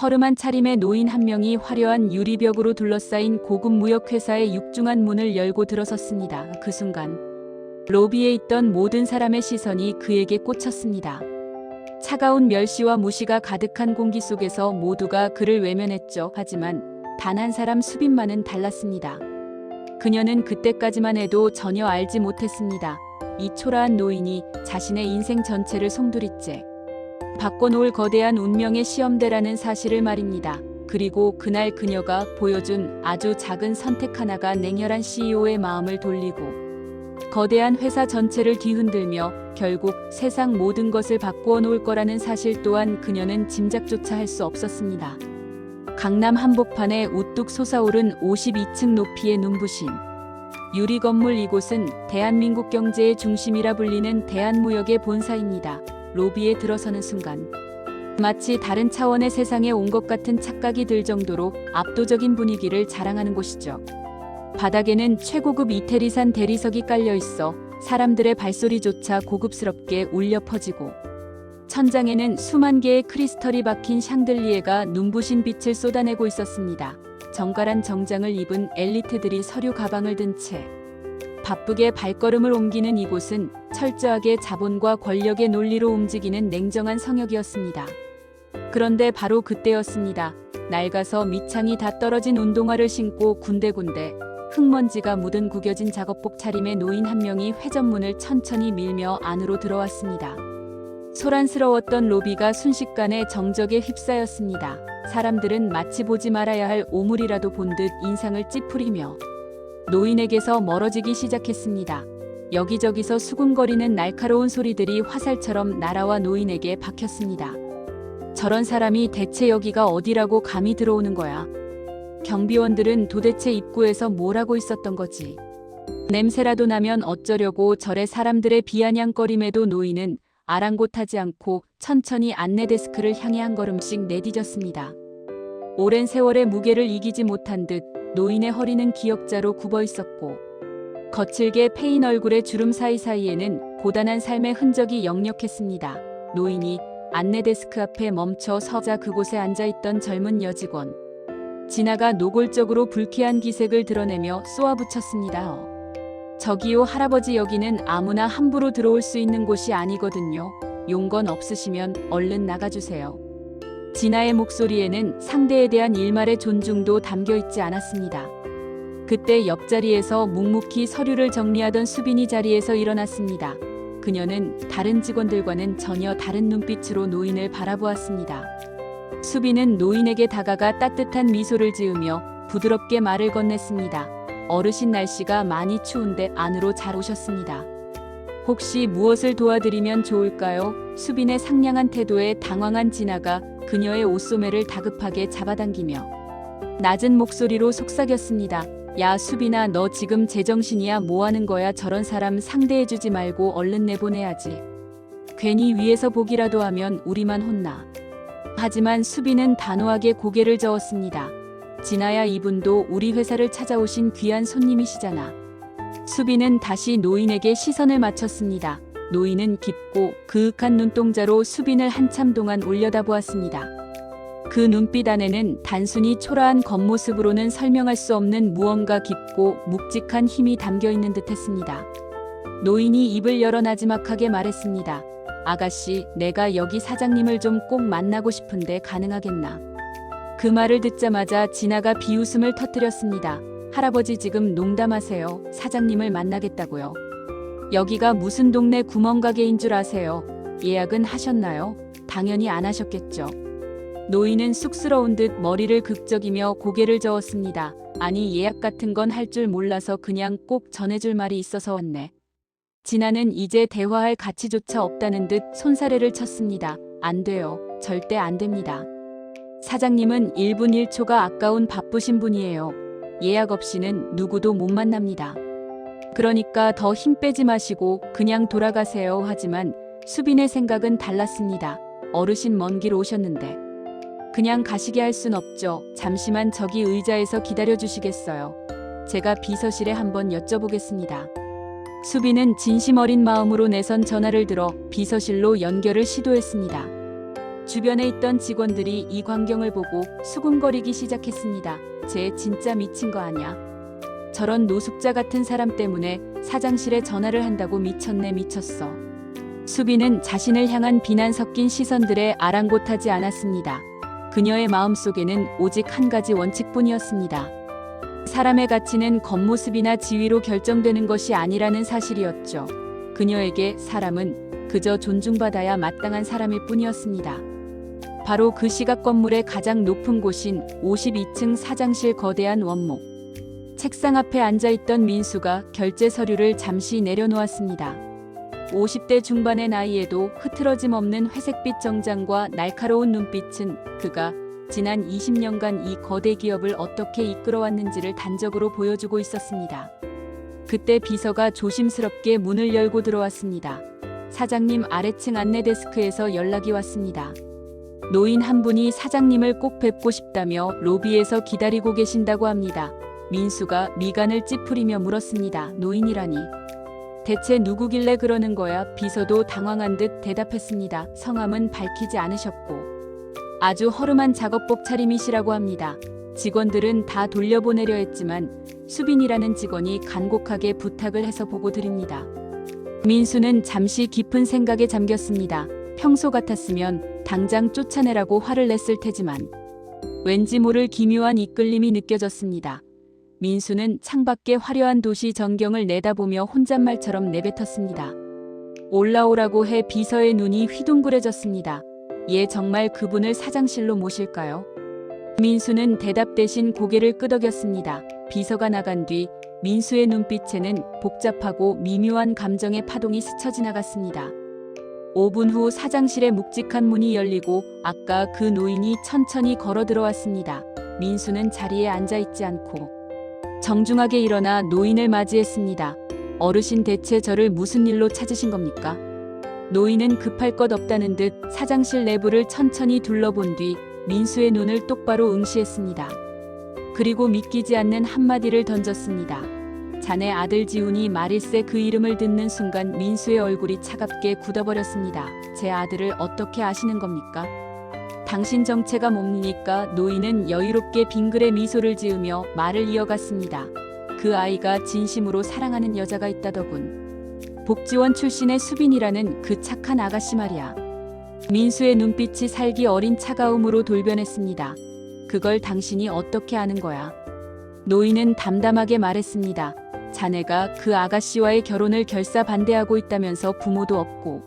허름한 차림의 노인 한 명이 화려한 유리벽으로 둘러싸인 고급 무역회사의 육중한 문을 열고 들어섰습니다. 그 순간 로비에 있던 모든 사람의 시선이 그에게 꽂혔습니다. 차가운 멸시와 무시가 가득한 공기 속에서 모두가 그를 외면했죠. 하지만 단 한 사람 수빈만은 달랐습니다. 그녀는 그때까지만 해도 전혀 알지 못했습니다. 이 초라한 노인이 자신의 인생 전체를 송두리째 바꿔놓을 거대한 운명의 시험대라는 사실을 말입니다. 그리고 그날 그녀가 보여준 아주 작은 선택 하나가 냉혈한 CEO의 마음을 돌리고 거대한 회사 전체를 뒤흔들며 결국 세상 모든 것을 바꾸어 놓을 거라는 사실 또한 그녀는 짐작조차 할 수 없었습니다. 강남 한복판에 우뚝 솟아오른 52층 높이의 눈부신 유리 건물, 이곳은 대한민국 경제의 중심이라 불리는 대한무역의 본사입니다. 로비에 들어서는 순간 마치 다른 차원의 세상에 온 것 같은 착각이 들 정도로 압도적인 분위기를 자랑하는 곳이죠. 바닥에는 최고급 이태리산 대리석이 깔려 있어 사람들의 발소리조차 고급스럽게 울려 퍼지고, 천장에는 수만 개의 크리스털이 박힌 샹들리에가 눈부신 빛을 쏟아내고 있었습니다. 정갈한 정장을 입은 엘리트들이 서류 가방을 든 채 바쁘게 발걸음을 옮기는 이곳은 철저하게 자본과 권력의 논리로 움직이는 냉정한 성역이었습니다. 그런데 바로 그때였습니다. 낡아서 밑창이 다 떨어진 운동화를 신고 군데군데 흙먼지가 묻은 구겨진 작업복 차림의 노인 한 명이 회전문을 천천히 밀며 안으로 들어왔습니다. 소란스러웠던 로비가 순식간에 정적에 휩싸였습니다. 사람들은 마치 보지 말아야 할 오물이라도 본 듯 인상을 찌푸리며 노인에게서 멀어지기 시작했습니다. 여기저기서 수군거리는 날카로운 소리들이 화살처럼 날아와 노인에게 박혔습니다. 저런 사람이 대체 여기가 어디라고 감히 들어오는 거야? 경비원들은 도대체 입구에서 뭘 하고 있었던 거지? 냄새라도 나면 어쩌려고 저래? 사람들의 비아냥거림에도 노인은 아랑곳하지 않고 천천히 안내 데스크를 향해 한 걸음씩 내디뎠습니다. 오랜 세월의 무게를 이기지 못한 듯 노인의 허리는 기역자로 굽어 있었고, 거칠게 패인 얼굴의 주름 사이사이에는 고단한 삶의 흔적이 역력했습니다. 노인이 안내 데스크 앞에 멈춰 서자 그곳에 앉아있던 젊은 여직원 진아가 노골적으로 불쾌한 기색을 드러내며 쏘아붙였습니다. 저기요 할아버지, 여기는 아무나 함부로 들어올 수 있는 곳이 아니거든요. 용건 없으시면 얼른 나가주세요. 진아의 목소리에는 상대에 대한 일말의 존중도 담겨있지 않았습니다. 그때 옆자리에서 묵묵히 서류를 정리하던 수빈이 자리에서 일어났습니다. 그녀는 다른 직원들과는 전혀 다른 눈빛으로 노인을 바라보았습니다. 수빈은 노인에게 다가가 따뜻한 미소를 지으며 부드럽게 말을 건넸습니다. 어르신, 날씨가 많이 추운데 안으로 잘 오셨습니다. 혹시 무엇을 도와드리면 좋을까요? 수빈의 상냥한 태도에 당황한 진아가 그녀의 옷소매를 다급하게 잡아당기며 낮은 목소리로 속삭였습니다. 야 수빈아, 너 지금 제정신이야? 뭐하는 거야? 저런 사람 상대해주지 말고 얼른 내보내야지. 괜히 위에서 보기라도 하면 우리만 혼나. 하지만 수빈은 단호하게 고개를 저었습니다. 진아야, 이분도 우리 회사를 찾아오신 귀한 손님이시잖아. 수빈은 다시 노인에게 시선을 맞췄습니다. 노인은 깊고 그윽한 눈동자로 수빈을 한참 동안 올려다보았습니다. 그 눈빛 안에는 단순히 초라한 겉모습으로는 설명할 수 없는 무언가 깊고 묵직한 힘이 담겨있는 듯했습니다. 노인이 입을 열어 나지막하게 말했습니다. 아가씨, 내가 여기 사장님을 좀 꼭 만나고 싶은데 가능하겠나? 그 말을 듣자마자 진아가 비웃음을 터뜨렸습니다. 할아버지, 지금 농담하세요? 사장님을 만나겠다고요? 여기가 무슨 동네 구멍가게인 줄 아세요? 예약은 하셨나요? 당연히 안 하셨겠죠. 노인은 쑥스러운 듯 머리를 극적이며 고개를 저었습니다. 아니, 예약 같은 건 할 줄 몰라서 그냥 꼭 전해줄 말이 있어서 왔네. 진아는 이제 대화할 가치조차 없다는 듯 손사래를 쳤습니다. 안 돼요. 절대 안 됩니다. 사장님은 1분 1초가 아까운 바쁘신 분이에요. 예약 없이는 누구도 못 만납니다. 그러니까 더 힘 빼지 마시고 그냥 돌아가세요. 하지만 수빈의 생각은 달랐습니다. 어르신 먼 길 오셨는데 그냥 가시게 할 순 없죠. 잠시만 저기 의자에서 기다려주시겠어요? 제가 비서실에 한번 여쭤보겠습니다. 수빈은 진심 어린 마음으로 내선 전화를 들어 비서실로 연결을 시도했습니다. 주변에 있던 직원들이 이 광경을 보고 수군거리기 시작했습니다. 쟤 진짜 미친 거 아냐? 저런 노숙자 같은 사람 때문에 사장실에 전화를 한다고 미쳤네 미쳤어. 수빈은 자신을 향한 비난 섞인 시선들에 아랑곳하지 않았습니다. 그녀의 마음속에는 오직 한 가지 원칙뿐이었습니다. 사람의 가치는 겉모습이나 지위로 결정되는 것이 아니라는 사실이었죠. 그녀에게 사람은 그저 존중받아야 마땅한 사람일 뿐이었습니다. 바로 그 시각 건물의 가장 높은 곳인 52층 사장실 거대한 원목. 책상 앞에 앉아있던 민수가 결제 서류를 잠시 내려놓았습니다. 50대 중반의 나이에도 흐트러짐 없는 회색빛 정장과 날카로운 눈빛은 그가 지난 20년간 이 거대 기업을 어떻게 이끌어왔는지를 단적으로 보여주고 있었습니다. 그때 비서가 조심스럽게 문을 열고 들어왔습니다. 사장님 아래층 안내 데스크에서 연락이 왔습니다. 노인 한 분이 사장님을 꼭 뵙고 싶다며 로비에서 기다리고 계신다고 합니다. 민수가 미간을 찌푸리며 물었습니다. 노인이라니. 대체 누구길래 그러는 거야? 비서도 당황한 듯 대답했습니다. 성함은 밝히지 않으셨고 아주 허름한 작업복 차림이시라고 합니다. 직원들은 다 돌려보내려 했지만 수빈이라는 직원이 간곡하게 부탁을 해서 보고 드립니다. 민수는 잠시 깊은 생각에 잠겼습니다. 평소 같았으면 당장 쫓아내라고 화를 냈을 테지만 왠지 모를 기묘한 이끌림이 느껴졌습니다. 민수는 창밖의 화려한 도시 전경을 내다보며 혼잣말처럼 내뱉었습니다. 올라오라고 해 비서의 눈이 휘둥그레졌습니다. 얘 정말 그분을 사장실로 모실까요? 민수는 대답 대신 고개를 끄덕였습니다. 비서가 나간 뒤 민수의 눈빛에는 복잡하고 미묘한 감정의 파동이 스쳐 지나갔습니다. 5분 후 사장실의 묵직한 문이 열리고 아까 그 노인이 천천히 걸어 들어왔습니다. 민수는 자리에 앉아있지 않고 정중하게 일어나 노인을 맞이했습니다. 어르신 대체 저를 무슨 일로 찾으신 겁니까? 노인은 급할 것 없다는 듯 사장실 내부를 천천히 둘러본 뒤 민수의 눈을 똑바로 응시했습니다. 그리고 믿기지 않는 한마디를 던졌습니다. 자네 아들 지훈이 말일세 그 이름을 듣는 순간 민수의 얼굴이 차갑게 굳어버렸습니다. 제 아들을 어떻게 아시는 겁니까? 당신 정체가 뭡니까? 노인은 여유롭게 빙그레 미소를 지으며 말을 이어갔습니다. 그 아이가 진심으로 사랑하는 여자가 있다더군. 복지원 출신의 수빈이라는 그 착한 아가씨 말이야. 민수의 눈빛이 살기 어린 차가움으로 돌변했습니다. 그걸 당신이 어떻게 아는 거야? 노인은 담담하게 말했습니다. 자네가 그 아가씨와의 결혼을 결사 반대하고 있다면서 부모도 없고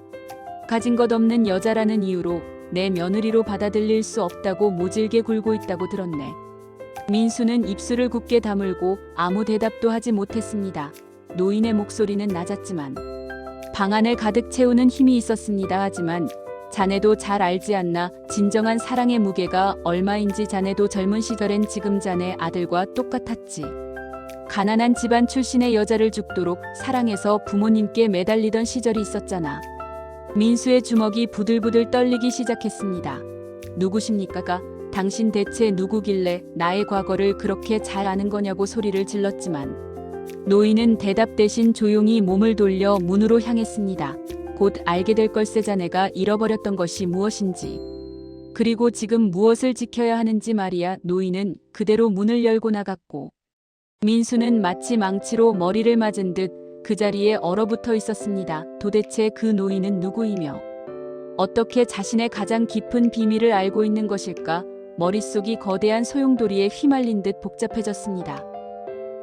가진 것 없는 여자라는 이유로 내 며느리로 받아들일 수 없다고 모질게 굴고 있다고 들었네. 민수는 입술을 굳게 다물고 아무 대답도 하지 못했습니다. 노인의 목소리는 낮았지만 방 안을 가득 채우는 힘이 있었습니다. 하지만 자네도 잘 알지 않나? 진정한 사랑의 무게가 얼마인지. 자네도 젊은 시절엔 지금 자네 아들과 똑같았지. 가난한 집안 출신의 여자를 죽도록 사랑해서 부모님께 매달리던 시절이 있었잖아. 민수의 주먹이 부들부들 떨리기 시작했습니다. 누구십니까? 당신 대체 누구길래 나의 과거를 그렇게 잘 아는 거냐고 소리를 질렀지만 노인은 대답 대신 조용히 몸을 돌려 문으로 향했습니다. 곧 알게 될 걸세. 자네가 잃어버렸던 것이 무엇인지 그리고 지금 무엇을 지켜야 하는지 말이야. 노인은 그대로 문을 열고 나갔고 민수는 마치 망치로 머리를 맞은 듯 그 자리에 얼어붙어 있었습니다. 도대체 그 노인은 누구이며 어떻게 자신의 가장 깊은 비밀을 알고 있는 것일까? 머릿속이 거대한 소용돌이에 휘말린 듯 복잡해졌습니다.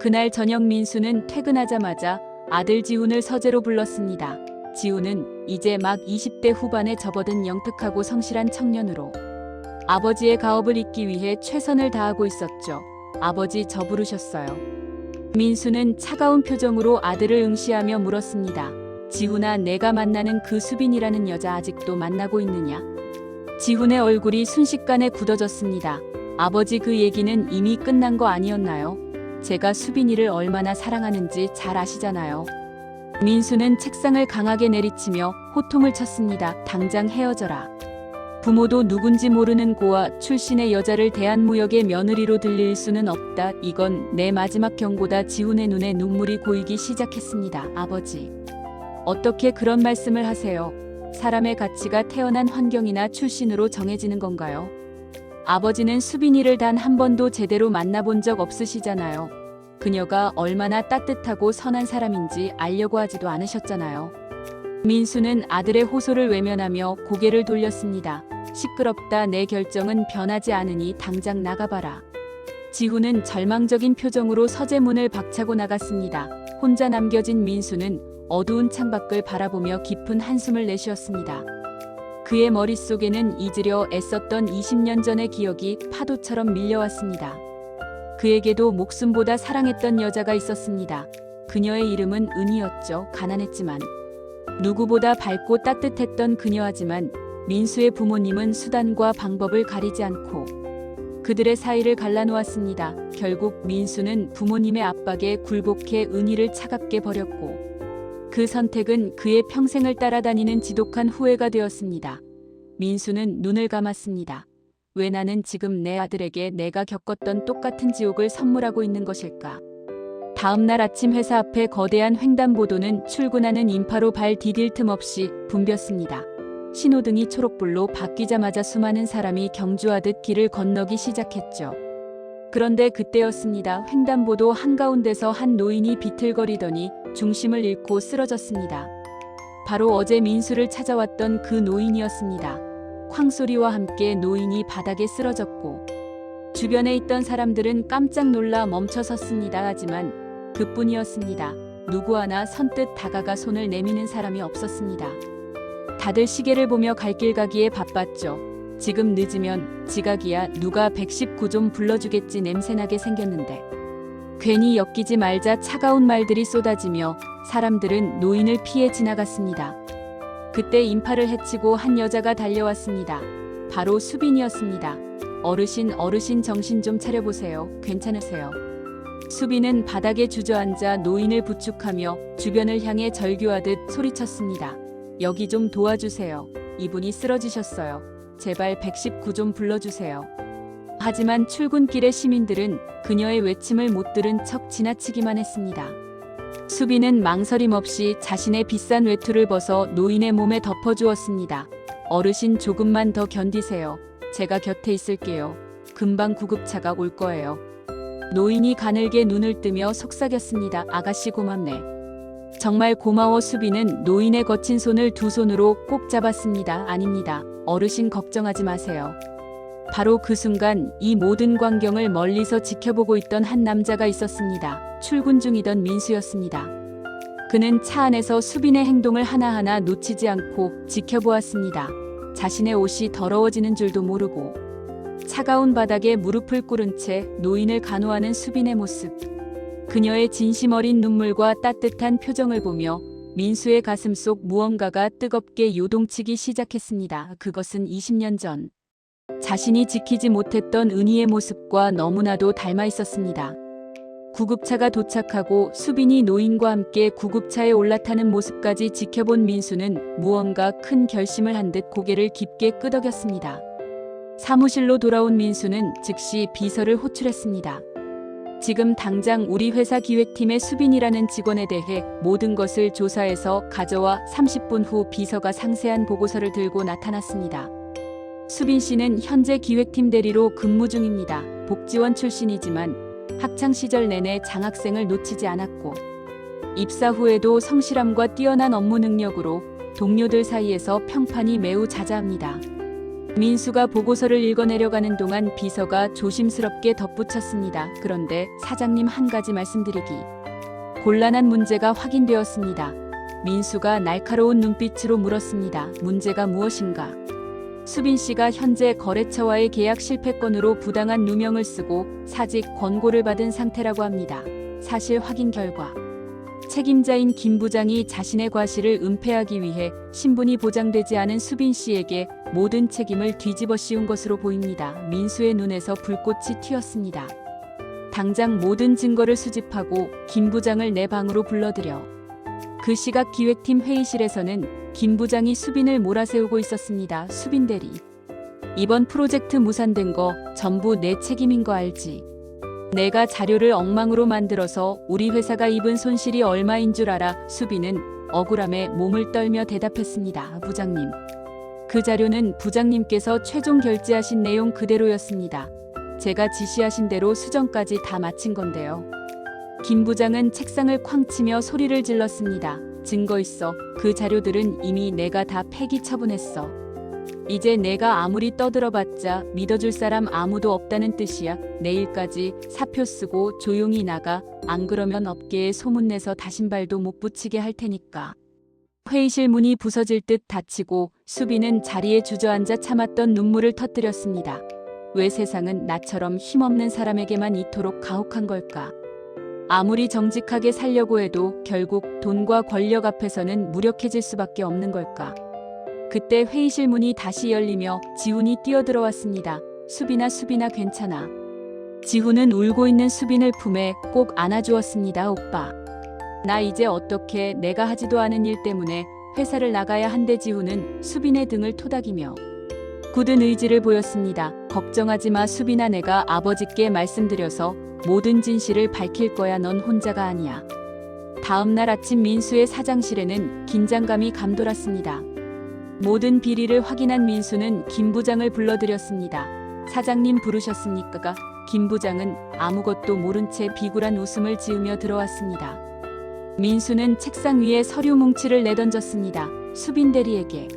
그날 저녁 민수는 퇴근하자마자 아들 지훈을 서재로 불렀습니다. 지훈은 이제 막 20대 후반에 접어든 영특하고 성실한 청년으로 아버지의 가업을 잇기 위해 최선을 다하고 있었죠. 아버지, 저 부르셨어요. 민수는 차가운 표정으로 아들을 응시하며 물었습니다. 지훈아, 내가 만나는 그 수빈이라는 여자 아직도 만나고 있느냐? 지훈의 얼굴이 순식간에 굳어졌습니다. 아버지, 그 얘기는 이미 끝난 거 아니었나요? 제가 수빈이를 얼마나 사랑하는지 잘 아시잖아요. 민수는 책상을 강하게 내리치며 호통을 쳤습니다. 당장 헤어져라. 부모도 누군지 모르는 고아 출신의 여자를 대한무역의 며느리로 들릴 수는 없다. 이건 내 마지막 경고다. 지훈의 눈에 눈물이 고이기 시작했습니다. 아버지, 어떻게 그런 말씀을 하세요? 사람의 가치가 태어난 환경이나 출신으로 정해지는 건가요? 아버지는 수빈이를 단 한 번도 제대로 만나본 적 없으시잖아요. 그녀가 얼마나 따뜻하고 선한 사람인지 알려고 하지도 않으셨잖아요. 민수는 아들의 호소를 외면하며 고개를 돌렸습니다. 시끄럽다. 내 결정은 변하지 않으니 당장 나가봐라. 지훈은 절망적인 표정으로 서재문을 박차고 나갔습니다. 혼자 남겨진 민수는 어두운 창밖을 바라보며 깊은 한숨을 내쉬었습니다. 그의 머릿속에는 잊으려 애썼던 20년 전의 기억이 파도처럼 밀려왔습니다. 그에게도 목숨보다 사랑했던 여자가 있었습니다. 그녀의 이름은 은이었죠. 가난했지만 누구보다 밝고 따뜻했던 그녀하지만 민수의 부모님은 수단과 방법을 가리지 않고 그들의 사이를 갈라놓았습니다. 결국 민수는 부모님의 압박에 굴복해 은희를 차갑게 버렸고 그 선택은 그의 평생을 따라다니는 지독한 후회가 되었습니다. 민수는 눈을 감았습니다. 왜 나는 지금 내 아들에게 내가 겪었던 똑같은 지옥을 선물하고 있는 것일까? 다음 날 아침 회사 앞에 거대한 횡단보도는 출근하는 인파로 발 디딜 틈 없이 붐볐습니다. 신호등이 초록불로 바뀌자마자 수많은 사람이 경주하듯 길을 건너기 시작했죠. 그런데 그때였습니다. 횡단보도 한가운데서 한 노인이 비틀거리더니 중심을 잃고 쓰러졌습니다. 바로 어제 민수를 찾아왔던 그 노인이었습니다. 쾅소리와 함께 노인이 바닥에 쓰러졌고 주변에 있던 사람들은 깜짝 놀라 멈춰섰습니다. 하지만 그뿐이었습니다. 누구 하나 선뜻 다가가 손을 내미는 사람이 없었습니다. 다들 시계를 보며 갈 길 가기에 바빴죠. 지금 늦으면 지각이야. 누가 119 좀 불러주겠지. 냄새나게 생겼는데. 괜히 엮이지 말자. 차가운 말들이 쏟아지며 사람들은 노인을 피해 지나갔습니다. 그때 인파를 헤치고 한 여자가 달려왔습니다. 바로 수빈이었습니다. 어르신 정신 좀 차려보세요. 괜찮으세요? 수빈은 바닥에 주저앉아 노인을 부축하며 주변을 향해 절규하듯 소리쳤습니다. 여기 좀 도와주세요. 이분이 쓰러지셨어요. 제발 119 좀 불러주세요. 하지만 출근길의 시민들은 그녀의 외침을 못 들은 척 지나치기만 했습니다. 수빈은 망설임 없이 자신의 비싼 외투를 벗어 노인의 몸에 덮어주었습니다. 어르신 조금만 더 견디세요. 제가 곁에 있을게요. 금방 구급차가 올 거예요. 노인이 가늘게 눈을 뜨며 속삭였습니다. 아가씨 고맙네. 정말 고마워. 수빈은 노인의 거친 손을 두 손으로 꼭 잡았습니다. 아닙니다. 어르신 걱정하지 마세요. 바로 그 순간 이 모든 광경을 멀리서 지켜보고 있던 한 남자가 있었습니다. 출근 중이던 민수였습니다. 그는 차 안에서 수빈의 행동을 하나하나 놓치지 않고 지켜보았습니다. 자신의 옷이 더러워지는 줄도 모르고 차가운 바닥에 무릎을 꿇은 채 노인을 간호하는 수빈의 모습. 그녀의 진심 어린 눈물과 따뜻한 표정을 보며 민수의 가슴 속 무언가가 뜨겁게 요동치기 시작했습니다. 그것은 20년 전 자신이 지키지 못했던 은희의 모습과 너무나도 닮아 있었습니다. 구급차가 도착하고 수빈이 노인과 함께 구급차에 올라타는 모습까지 지켜본 민수는 무언가 큰 결심을 한 듯 고개를 깊게 끄덕였습니다. 사무실로 돌아온 민수는 즉시 비서를 호출했습니다. 지금 당장 우리 회사 기획팀의 수빈이라는 직원에 대해 모든 것을 조사해서 가져와. 30분 후 비서가 상세한 보고서를 들고 나타났습니다. 수빈 씨는 현재 기획팀 대리로 근무 중입니다. 복지원 출신이지만 학창시절 내내 장학생을 놓치지 않았고 입사 후에도 성실함과 뛰어난 업무 능력으로 동료들 사이에서 평판이 매우 자자합니다. 민수가 보고서를 읽어내려가는 동안 비서가 조심스럽게 덧붙였습니다. 그런데 사장님, 한 가지 말씀드리기. 곤란한 문제가 확인되었습니다. 민수가 날카로운 눈빛으로 물었습니다. 문제가 무엇인가? 수빈 씨가 현재 거래처와의 계약 실패 건으로 부당한 누명을 쓰고 사직 권고를 받은 상태라고 합니다. 사실 확인 결과 책임자인 김 부장이 자신의 과실을 은폐하기 위해 신분이 보장되지 않은 수빈 씨에게 모든 책임을 뒤집어 씌운 것으로 보입니다. 민수의 눈에서 불꽃이 튀었습니다. 당장 모든 증거를 수집하고 김 부장을 내 방으로 불러들여. 그 시각 기획팀 회의실에서는 김 부장이 수빈을 몰아세우고 있었습니다. 수빈 대리, 이번 프로젝트 무산된 거 전부 내 책임인 거 알지? 내가 자료를 엉망으로 만들어서 우리 회사가 입은 손실이 얼마인 줄 알아? 수빈은 억울함에 몸을 떨며 대답했습니다. 부장님. 그 자료는 부장님께서 최종 결제하신 내용 그대로였습니다. 제가 지시하신 대로 수정까지 다 마친 건데요. 김 부장은 책상을 쾅 치며 소리를 질렀습니다. 증거 있어. 그 자료들은 이미 내가 다 폐기 처분했어. 이제 내가 아무리 떠들어봤자 믿어줄 사람 아무도 없다는 뜻이야. 내일까지 사표 쓰고 조용히 나가. 안 그러면 업계에 소문내서 다신발도 못 붙이게 할 테니까. 회의실 문이 부서질 듯 닫히고 수빈은 자리에 주저앉아 참았던 눈물을 터뜨렸습니다. 왜 세상은 나처럼 힘없는 사람에게만 이토록 가혹한 걸까? 아무리 정직하게 살려고 해도 결국 돈과 권력 앞에서는 무력해질 수밖에 없는 걸까? 그때 회의실 문이 다시 열리며 지훈이 뛰어들어왔습니다. 수빈아 괜찮아. 지훈은 울고 있는 수빈을 품에 꼭 안아주었습니다. 오빠. 나 이제 어떻게 내가 하지도 않은 일 때문에 회사를 나가야 한대. 지훈은 수빈의 등을 토닥이며 굳은 의지를 보였습니다. 걱정하지 마 수빈아, 내가 아버지께 말씀드려서 모든 진실을 밝힐 거야. 넌 혼자가 아니야. 다음 날 아침 민수의 사장실에는 긴장감이 감돌았습니다. 모든 비리를 확인한 민수는 김 부장을 불러들였습니다. 사장님 부르셨습니까? 김 부장은 아무것도 모른 채 비굴한 웃음을 지으며 들어왔습니다. 민수는 책상 위에 서류 뭉치를 내던졌습니다. 수빈 대리에게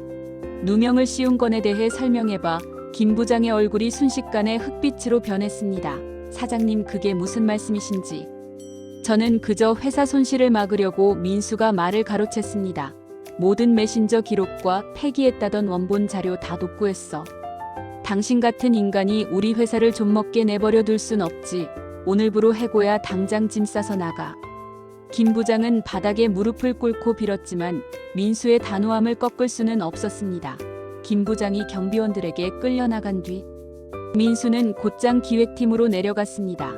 누명을 씌운 건에 대해 설명해봐. 김 부장의 얼굴이 순식간에 흑빛으로 변했습니다. 사장님, 그게 무슨 말씀이신지. 저는 그저 회사 손실을 막으려고. 민수가 말을 가로챘습니다. 모든 메신저 기록과 폐기했다던 원본 자료 다 독구했어. 당신 같은 인간이 우리 회사를 좀먹게 내버려 둘 순 없지. 오늘부로 해고야. 당장 짐 싸서 나가. 김 부장은 바닥에 무릎을 꿇고 빌었지만 민수의 단호함을 꺾을 수는 없었습니다. 김 부장이 경비원들에게 끌려나간 뒤 민수는 곧장 기획팀으로 내려갔습니다.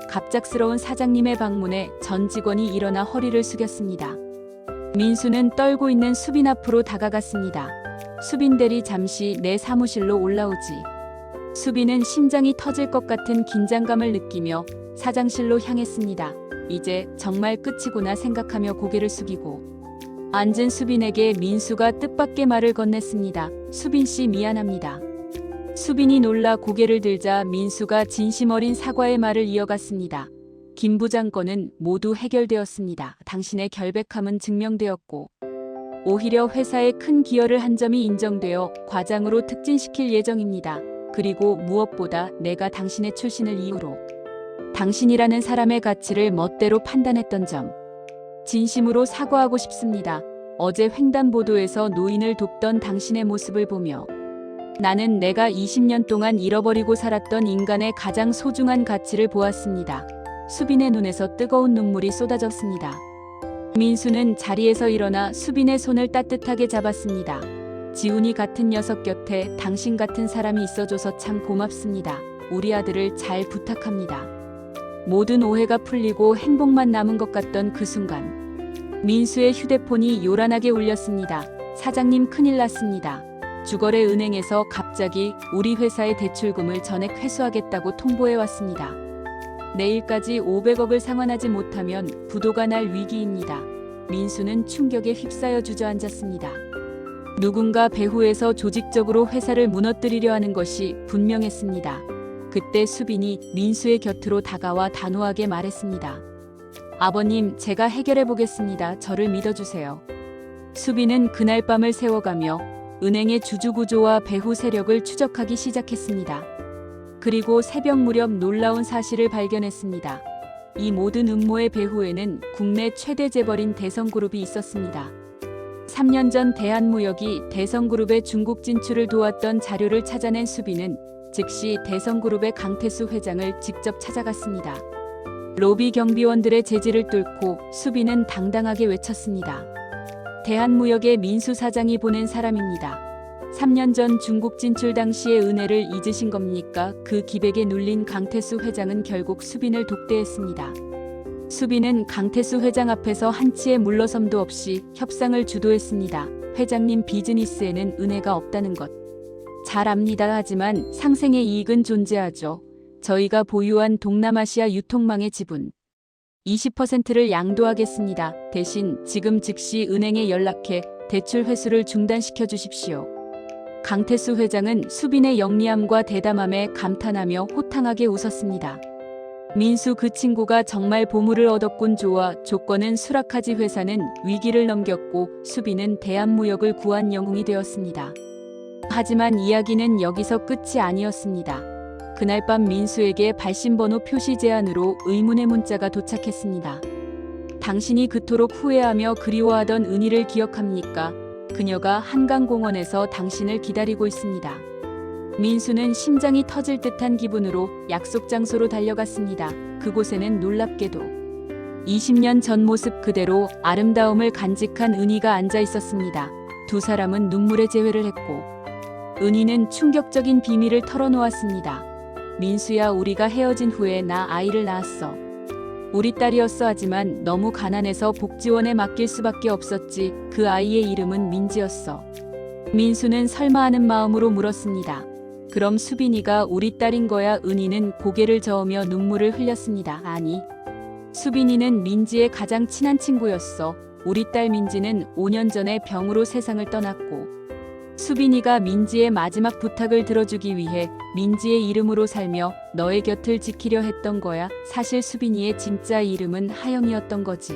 갑작스러운 사장님의 방문에 전 직원이 일어나 허리를 숙였습니다. 민수는 떨고 있는 수빈 앞으로 다가갔습니다. 수빈 대리, 잠시 내 사무실로 올라오지. 수빈은 심장이 터질 것 같은 긴장감을 느끼며 사장실로 향했습니다. 이제 정말 끝이구나 생각하며 고개를 숙이고 앉은 수빈에게 민수가 뜻밖의 말을 건넸습니다. 수빈 씨, 미안합니다. 수빈이 놀라 고개를 들자 민수가 진심 어린 사과의 말을 이어갔습니다. 김 부장 건은 모두 해결되었습니다. 당신의 결백함은 증명되었고 오히려 회사에 큰 기여를 한 점이 인정되어 과장으로 특진시킬 예정입니다. 그리고 무엇보다 내가 당신의 출신을 이유로 당신이라는 사람의 가치를 멋대로 판단했던 점, 진심으로 사과하고 싶습니다. 어제 횡단보도에서 노인을 돕던 당신의 모습을 보며 나는 내가 20년 동안 잃어버리고 살았던 인간의 가장 소중한 가치를 보았습니다. 수빈의 눈에서 뜨거운 눈물이 쏟아졌습니다. 민수는 자리에서 일어나 수빈의 손을 따뜻하게 잡았습니다. 지훈이 같은 녀석 곁에 당신 같은 사람이 있어줘서 참 고맙습니다. 우리 아들을 잘 부탁합니다. 모든 오해가 풀리고 행복만 남은 것 같던 그 순간 민수의 휴대폰이 요란하게 울렸습니다. 사장님, 큰일 났습니다. 주거래 은행에서 갑자기 우리 회사의 대출금을 전액 회수하겠다고 통보해 왔습니다. 내일까지 500억을 상환하지 못하면 부도가 날 위기입니다. 민수는 충격에 휩싸여 주저앉았습니다. 누군가 배후에서 조직적으로 회사를 무너뜨리려 하는 것이 분명했습니다. 그때 수빈이 민수의 곁으로 다가와 단호하게 말했습니다. 아버님, 제가 해결해 보겠습니다. 저를 믿어주세요. 수빈은 그날 밤을 세워가며 은행의 주주구조와 배후 세력을 추적하기 시작했습니다. 그리고 새벽 무렵 놀라운 사실을 발견했습니다. 이 모든 음모의 배후에는 국내 최대 재벌인 대성그룹이 있었습니다. 3년 전 대한무역이 대성그룹의 중국 진출을 도왔던 자료를 찾아낸 수빈은 즉시 대성그룹의 강태수 회장을 직접 찾아갔습니다. 로비 경비원들의 제지를 뚫고 수빈은 당당하게 외쳤습니다. 대한무역의 민수 사장이 보낸 사람입니다. 3년 전 중국 진출 당시의 은혜를 잊으신 겁니까? 그 기백에 눌린 강태수 회장은 결국 수빈을 독대했습니다. 수빈은 강태수 회장 앞에서 한치의 물러섬도 없이 협상을 주도했습니다. 회장님, 비즈니스에는 은혜가 없다는 것 잘 압니다. 하지만 상생의 이익은 존재하죠. 저희가 보유한 동남아시아 유통망의 지분, 20%를 양도하겠습니다. 대신 지금 즉시 은행에 연락해 대출 회수를 중단시켜 주십시오. 강태수 회장은 수빈의 영리함과 대담함에 감탄하며 호탕하게 웃었습니다. 민수 그 친구가 정말 보물을 얻었군. 좋아. 조건은 수락하지. 회사는 위기를 넘겼고 수빈은 대한무역을 구한 영웅이 되었습니다. 하지만 이야기는 여기서 끝이 아니었습니다. 그날 밤 민수에게 발신번호 표시 제안으로 의문의 문자가 도착했습니다. 당신이 그토록 후회하며 그리워하던 은희를 기억합니까? 그녀가 한강공원에서 당신을 기다리고 있습니다. 민수는 심장이 터질 듯한 기분으로 약속 장소로 달려갔습니다. 그곳에는 놀랍게도 20년 전 모습 그대로 아름다움을 간직한 은희가 앉아 있었습니다. 두 사람은 눈물의 재회를 했고 은희는 충격적인 비밀을 털어놓았습니다. 민수야, 우리가 헤어진 후에 나 아이를 낳았어. 우리 딸이었어. 하지만 너무 가난해서 복지원에 맡길 수밖에 없었지. 그 아이의 이름은 민지였어. 민수는 설마하는 마음으로 물었습니다. 그럼 수빈이가 우리 딸인 거야? 은희는 고개를 저으며 눈물을 흘렸습니다. 아니, 수빈이는 민지의 가장 친한 친구였어. 우리 딸 민지는 5년 전에 병으로 세상을 떠났고 수빈이가 민지의 마지막 부탁을 들어주기 위해 민지의 이름으로 살며 너의 곁을 지키려 했던 거야. 사실 수빈이의 진짜 이름은 하영이었던 거지.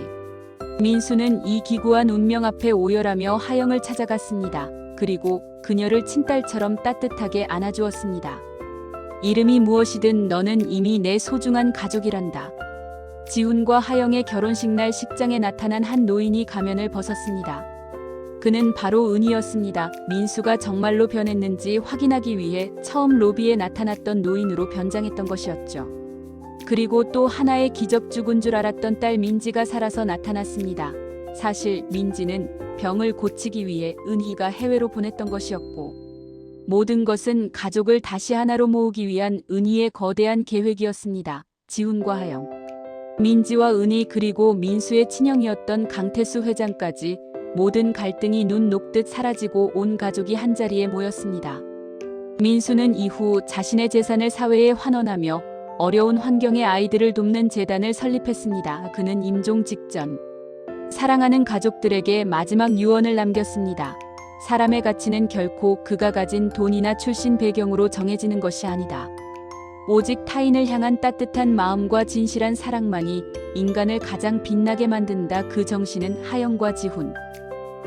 민수는 이 기구한 운명 앞에 오열하며 하영을 찾아갔습니다. 그리고 그녀를 친딸처럼 따뜻하게 안아주었습니다. 이름이 무엇이든 너는 이미 내 소중한 가족이란다. 지훈과 하영의 결혼식 날 식장에 나타난 한 노인이 가면을 벗었습니다. 그는 바로 은희였습니다. 민수가 정말로 변했는지 확인하기 위해 처음 로비에 나타났던 노인으로 변장했던 것이었죠. 그리고 또 하나의 기적, 죽은 줄 알았던 딸 민지가 살아서 나타났습니다. 사실 민지는 병을 고치기 위해 은희가 해외로 보냈던 것이었고 모든 것은 가족을 다시 하나로 모으기 위한 은희의 거대한 계획이었습니다. 지훈과 하영, 민지와 은희, 그리고 민수의 친형이었던 강태수 회장까지 모든 갈등이 눈 녹듯 사라지고 온 가족이 한자리에 모였습니다. 민수는 이후 자신의 재산을 사회에 환원하며 어려운 환경의 아이들을 돕는 재단을 설립했습니다. 그는 임종 직전 사랑하는 가족들에게 마지막 유언을 남겼습니다. 사람의 가치는 결코 그가 가진 돈이나 출신 배경으로 정해지는 것이 아니다. 오직 타인을 향한 따뜻한 마음과 진실한 사랑만이 인간을 가장 빛나게 만든다. 그 정신은 하영과 지훈,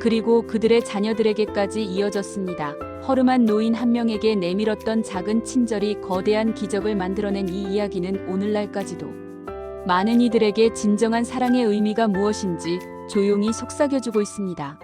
그리고 그들의 자녀들에게까지 이어졌습니다. 허름한 노인 한 명에게 내밀었던 작은 친절이 거대한 기적을 만들어낸 이 이야기는 오늘날까지도 많은 이들에게 진정한 사랑의 의미가 무엇인지 조용히 속삭여주고 있습니다.